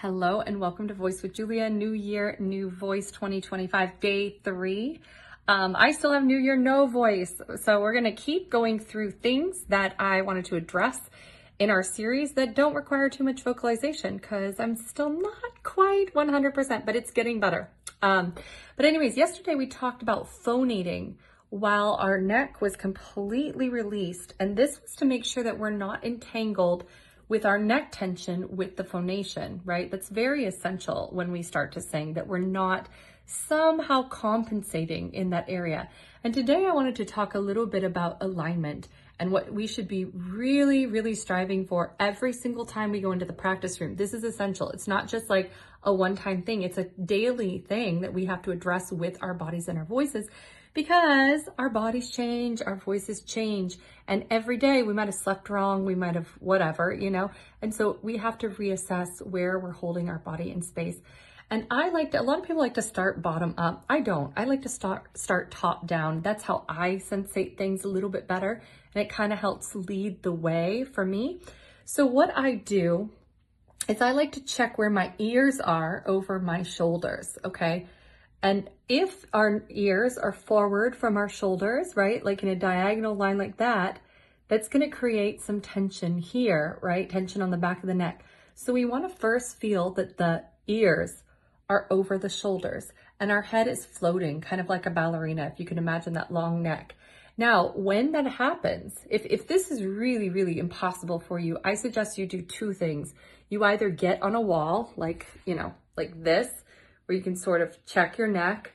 Hello and welcome to Voice with Julia, New Year, New Voice 2025, Day 3. I still have New Year, no voice. So we're gonna keep going through things that I wanted to address in our series that don't require too much vocalization because I'm still not quite 100%, but it's getting better. But anyways, yesterday we talked about phonating while our neck was completely released. And this was to make sure that we're not entangled with our neck tension with the phonation, right? That's very essential when we start to sing, that we're not somehow compensating in that area. And today I wanted to talk a little bit about alignment and what we should be really striving for every single time we go into the practice room. This is essential. It's not just like a one-time thing. It's a daily thing that we have to address with our bodies and our voices, because our bodies change, our voices change, and every day we might have slept wrong, we might have whatever, and so we have to reassess where we're holding our body in space. And a lot of people like to start bottom up. I don't. I like to start top down. That's how I sensate things a little bit better, and it kind of helps lead the way for me. So what I do is I like to check where my ears are over my shoulders, okay? And if our ears are forward from our shoulders, right, like in a diagonal line like that, that's going to create some tension here, right? Tension on the back of the neck. So we want to first feel that the ears are over the shoulders and our head is floating, kind of like a ballerina, if you can imagine that long neck. Now, when that happens, if this is really impossible for you, I suggest you do two things. You either get on a wall, like this, where you can sort of check your neck,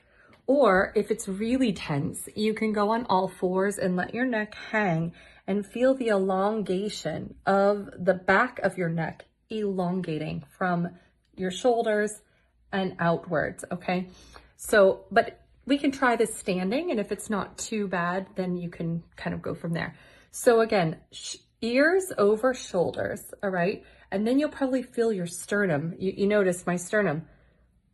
or if it's really tense, you can go on all fours and let your neck hang and feel the elongation of the back of your neck elongating from your shoulders and outwards, okay? So, but we can try this standing, and if it's not too bad, then you can kind of go from there. So again, ears over shoulders, all right? And then you'll probably feel your sternum. You notice my sternum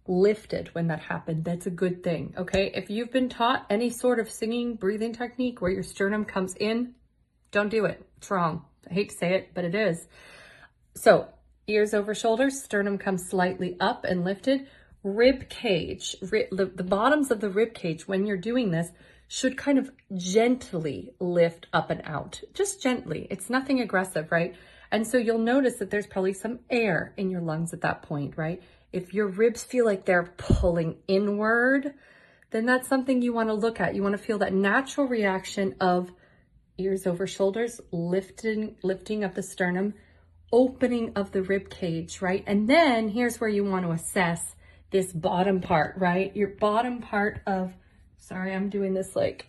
lifted when that happened. That's a good thing, okay? If you've been taught any sort of singing, breathing technique where your sternum comes in, don't do it. It's wrong. I hate to say it, but it is. So ears over shoulders, sternum comes slightly up and lifted. Rib cage, the bottoms of the rib cage, when you're doing this, should kind of gently lift up and out, just gently. It's nothing aggressive, right? And so you'll notice that there's probably some air in your lungs at that point, right? If your ribs feel like they're pulling inward, then that's something you want to look at. You want to feel that natural reaction of ears over shoulders, lifting up the sternum, opening of the rib cage, right? And then here's where you want to assess this bottom part, right? Your bottom part of, sorry, I'm doing this like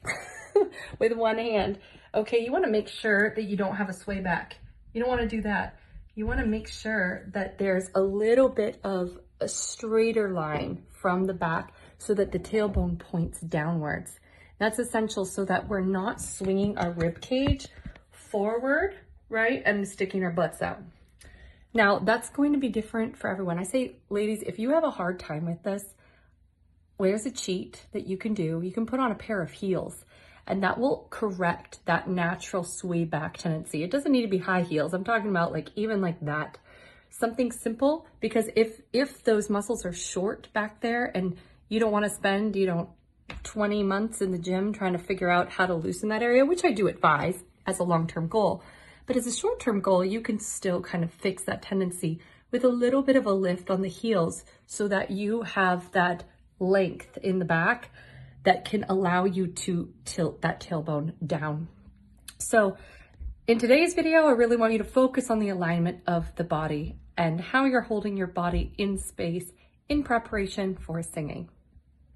with one hand. Okay, you want to make sure that you don't have a sway back. You don't want to do that. You want to make sure that there's a little bit of a straighter line from the back so that the tailbone points downwards. That's essential so that we're not swinging our rib cage forward, right? And sticking our butts out. Now, that's going to be different for everyone. I say, ladies, if you have a hard time with this, there's a cheat that you can do. You can put on a pair of heels, and that will correct that natural sway back tendency. It doesn't need to be high heels. I'm talking about like even like that. Something simple, because if those muscles are short back there and you don't want to spend, 20 months in the gym trying to figure out how to loosen that area, which I do advise as a long-term goal. But as a short-term goal, you can still kind of fix that tendency with a little bit of a lift on the heels so that you have that length in the back that can allow you to tilt that tailbone down. So in today's video, I really want you to focus on the alignment of the body and how you're holding your body in space in preparation for singing.